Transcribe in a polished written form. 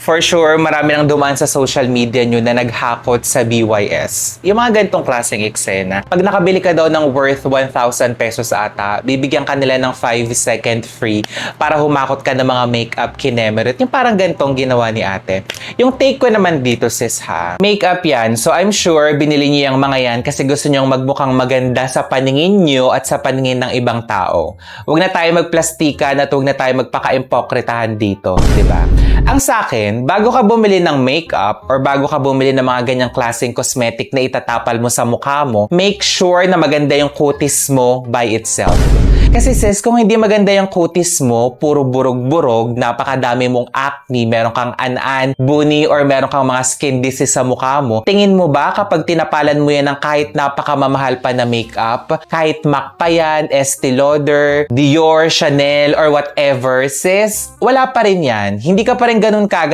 For sure, marami nang dumaan sa social media nyo na naghakot sa BYS. Yung mga ganitong klaseng eksena. Pag nakabili ka daw ng worth 1,000 pesos ata, bibigyan ka nila ng 5-second free para humakot ka ng mga makeup kinemerit. Yung parang ganitong ginawa ni ate. Yung take ko naman dito, sis ha, makeup yan. So I'm sure binili niyo yung mga yan kasi gusto niyong magmukhang maganda sa paningin niyo at sa paningin ng ibang tao. Huwag na tayo magplastikan at huwag na tayo magpaka-impokritahan dito, di ba? Ang sa akin, bago ka bumili ng makeup or bago ka bumili ng mga ganyang klaseng cosmetic na itatapal mo sa mukha mo, make sure na maganda yung kutis mo by itself. Kasi sis, kung hindi maganda yung kutis mo, puro burog-burog, napakadami mong acne, meron kang an-an, buni, or meron kang mga skin disease sa mukha mo, tingin mo ba kapag tinapalan mo yan ng kahit napakamamahal pa na makeup, kahit MAC pa yan, Estee Lauder, Dior, Chanel, or whatever, sis, wala pa rin yan. Hindi ka pa rin ganun kaganda